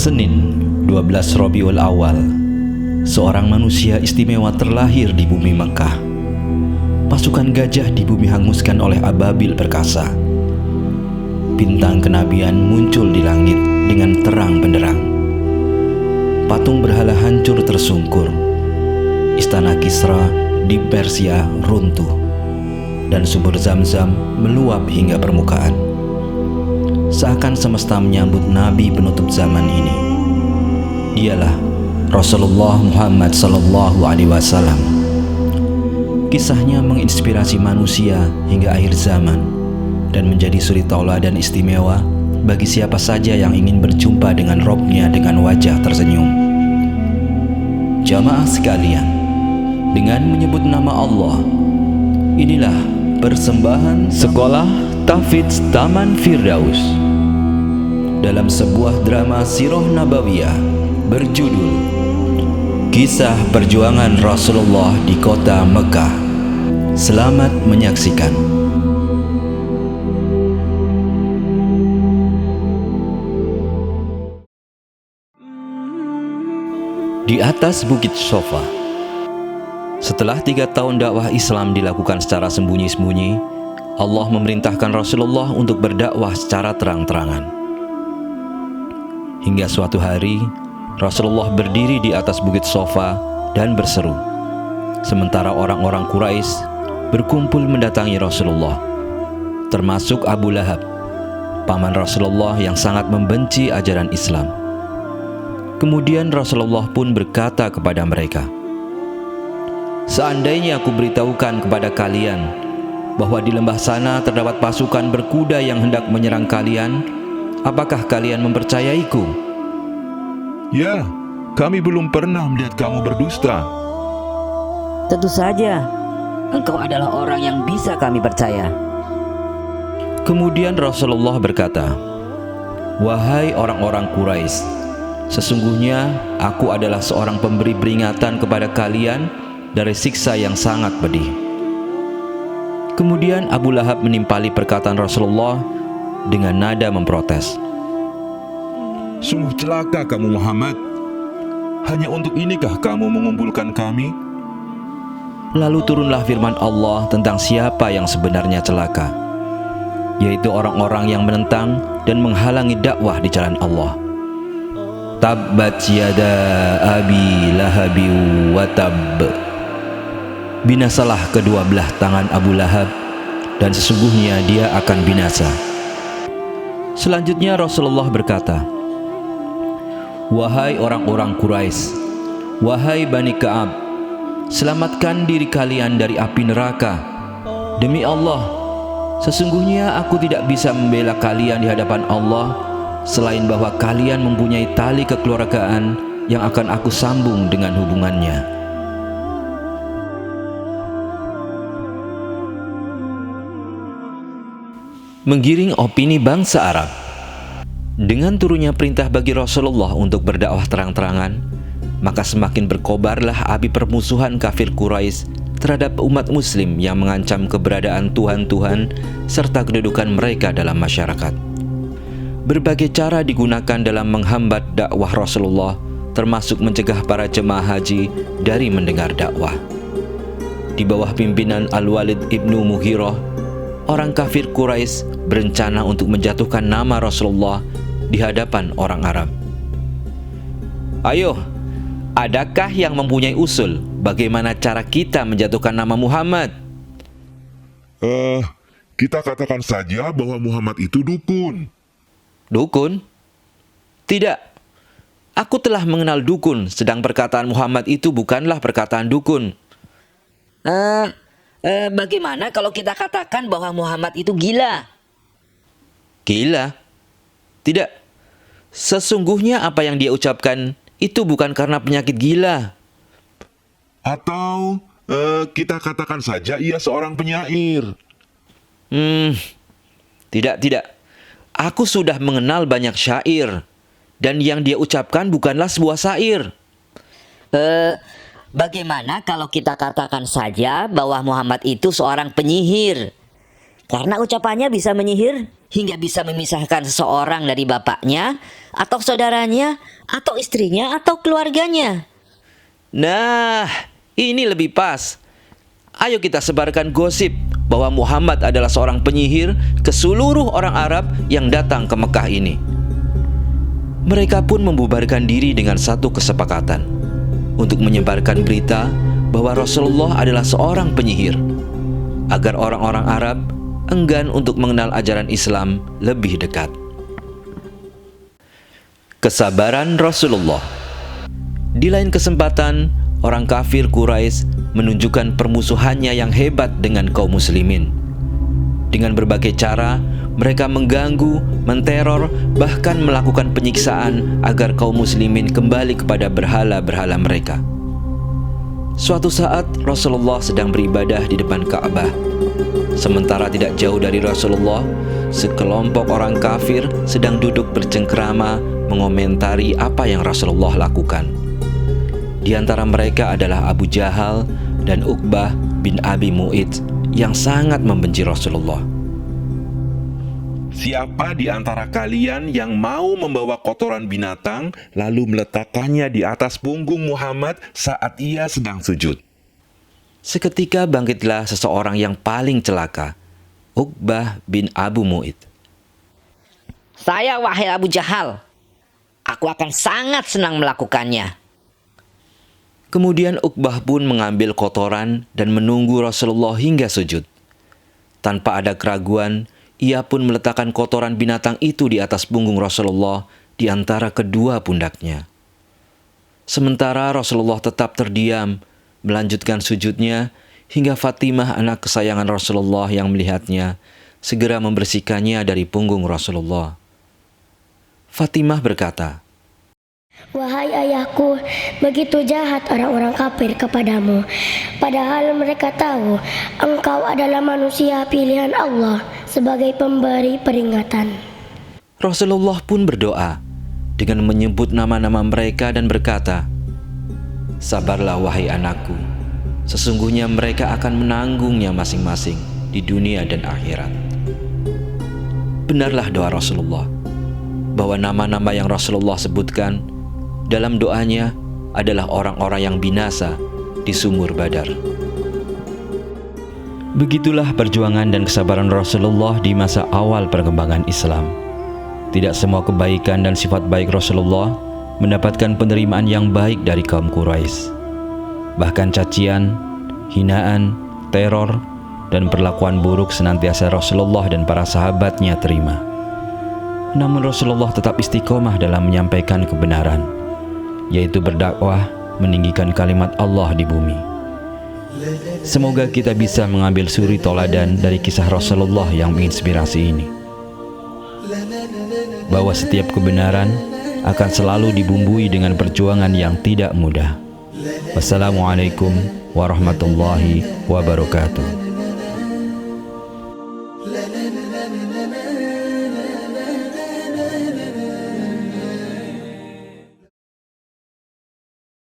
Senin, 12 Rabiul Awal, seorang manusia istimewa terlahir di bumi Mekah. Pasukan gajah di bumi hanguskan oleh ababil perkasa. Bintang kenabian muncul di langit dengan terang benderang. Patung berhala hancur tersungkur. Istana Kisra di Persia runtuh, dan sumur Zam-Zam meluap hingga permukaan. Seakan semesta menyambut Nabi penutup zaman ini. Dialah Rasulullah Muhammad SAW. Kisahnya menginspirasi manusia hingga akhir zaman dan menjadi suri tauladan istimewa bagi siapa saja yang ingin berjumpa dengan Robnya dengan wajah tersenyum. Jamaah sekalian, dengan menyebut nama Allah, inilah persembahan Sekolah Tahfidz Taman Firdaus dalam sebuah drama sirah nabawiyah berjudul Kisah Perjuangan Rasulullah di Kota Mekah. Selamat menyaksikan. Di atas Bukit Sofa. Setelah 3 tahun dakwah Islam dilakukan secara sembunyi-sembunyi, Allah memerintahkan Rasulullah untuk berdakwah secara terang-terangan. Hingga suatu hari, Rasulullah berdiri di atas Bukit Sofa dan berseru. Sementara orang-orang Quraisy berkumpul mendatangi Rasulullah, termasuk Abu Lahab, paman Rasulullah yang sangat membenci ajaran Islam. Kemudian Rasulullah pun berkata kepada mereka, "Seandainya aku beritahukan kepada kalian bahwa di lembah sana terdapat pasukan berkuda yang hendak menyerang kalian, apakah kalian mempercayaiku?" "Ya, kami belum pernah melihat kamu berdusta." "Tentu saja, engkau adalah orang yang bisa kami percaya." Kemudian Rasulullah berkata, "Wahai orang-orang Quraisy, sesungguhnya aku adalah seorang pemberi peringatan kepada kalian dari siksa yang sangat pedih." Kemudian Abu Lahab menimpali perkataan Rasulullah dengan nada memprotes. "Sungguh celaka kamu Muhammad. Hanya untuk inikah kamu mengumpulkan kami?" Lalu turunlah firman Allah tentang siapa yang sebenarnya celaka, yaitu orang-orang yang menentang dan menghalangi dakwah di jalan Allah. Tabbat yada abi lahabi wa tab. Binasalah kedua belah tangan Abu Lahab, dan sesungguhnya dia akan binasa. Selanjutnya Rasulullah berkata, "Wahai orang-orang Quraisy, wahai Bani Ka'ab, selamatkan diri kalian dari api neraka. Demi Allah, sesungguhnya aku tidak bisa membela kalian di hadapan Allah selain bahwa kalian mempunyai tali kekeluargaan yang akan aku sambung dengan hubungannya." Menggiring opini bangsa Arab. Dengan turunnya perintah bagi Rasulullah untuk berdakwah terang-terangan, maka semakin berkobarlah api permusuhan kafir Quraisy terhadap umat muslim yang mengancam keberadaan Tuhan-Tuhan serta kedudukan mereka dalam masyarakat. Berbagai cara digunakan dalam menghambat dakwah Rasulullah, termasuk mencegah para jemaah haji dari mendengar dakwah. Di bawah pimpinan Al-Walid ibnu Mughirah, orang kafir Quraisy berencana untuk menjatuhkan nama Rasulullah di hadapan orang Arab. "Ayo, adakah yang mempunyai usul bagaimana cara kita menjatuhkan nama Muhammad?" Kita katakan saja bahwa Muhammad itu dukun." "Dukun? Tidak. Aku telah mengenal dukun, sedang perkataan Muhammad itu bukanlah perkataan dukun." Bagaimana kalau kita katakan bahwa Muhammad itu gila?" "Gila? Tidak. Sesungguhnya apa yang dia ucapkan itu bukan karena penyakit gila." "Atau kita katakan saja ia seorang penyair." Tidak. Aku sudah mengenal banyak syair, dan yang dia ucapkan bukanlah sebuah syair." Bagaimana kalau kita katakan saja bahwa Muhammad itu seorang penyihir? Karena ucapannya bisa menyihir hingga bisa memisahkan seseorang dari bapaknya atau saudaranya, atau istrinya, atau keluarganya. Nah, ini lebih pas. Ayo kita sebarkan gosip bahwa Muhammad adalah seorang penyihir ke seluruh orang Arab yang datang ke Mekah ini. Mereka pun membubarkan diri dengan satu kesepakatan untuk menyebarkan berita bahwa Rasulullah adalah seorang penyihir, agar orang-orang Arab enggan untuk mengenal ajaran Islam lebih dekat. Kesabaran Rasulullah. Di lain kesempatan, orang kafir Quraisy menunjukkan permusuhannya yang hebat dengan kaum muslimin. Dengan berbagai cara, mereka mengganggu, menteror, bahkan melakukan penyiksaan agar kaum muslimin kembali kepada berhala-berhala mereka. Suatu saat Rasulullah sedang beribadah di depan Ka'bah. Sementara tidak jauh dari Rasulullah, sekelompok orang kafir sedang duduk bercengkrama mengomentari apa yang Rasulullah lakukan. Di antara mereka adalah Abu Jahal dan Uqbah bin Abi Mu'ayth yang sangat membenci Rasulullah. Siapa di antara kalian yang mau membawa kotoran binatang lalu meletakkannya di atas punggung Muhammad saat ia sedang sujud? Seketika bangkitlah seseorang yang paling celaka, Uqbah bin Abu Mu'ayth. Saya, wahai Abu Jahal, aku akan sangat senang melakukannya. Kemudian Uqbah pun mengambil kotoran dan menunggu Rasulullah hingga sujud. Tanpa ada keraguan, ia pun meletakkan kotoran binatang itu di atas punggung Rasulullah di antara kedua pundaknya. Sementara Rasulullah tetap terdiam, melanjutkan sujudnya hingga Fatimah, anak kesayangan Rasulullah yang melihatnya, segera membersihkannya dari punggung Rasulullah. Fatimah berkata, Wahai ayahku, begitu jahat orang-orang kafir kepadamu. Padahal mereka tahu engkau adalah manusia pilihan Allah sebagai pemberi peringatan. Rasulullah pun berdoa dengan menyebut nama-nama mereka dan berkata, Sabarlah wahai anakku, sesungguhnya mereka akan menanggungnya masing-masing di dunia dan akhirat. Benarlah doa Rasulullah, bahwa nama-nama yang Rasulullah sebutkan dalam doanya adalah orang-orang yang binasa di sumur Badar. Begitulah perjuangan dan kesabaran Rasulullah di masa awal perkembangan Islam. Tidak semua kebaikan dan sifat baik Rasulullah mendapatkan penerimaan yang baik dari kaum Quraisy. Bahkan cacian, hinaan, teror, dan perlakuan buruk senantiasa Rasulullah dan para sahabatnya terima. Namun Rasulullah tetap istiqomah dalam menyampaikan kebenaran, yaitu berdakwah meninggikan kalimat Allah di bumi. Semoga kita bisa mengambil suri toladan dari kisah Rasulullah yang menginspirasi ini, bahwa setiap kebenaran akan selalu dibumbui dengan perjuangan yang tidak mudah. Wassalamualaikum warahmatullahi wabarakatuh.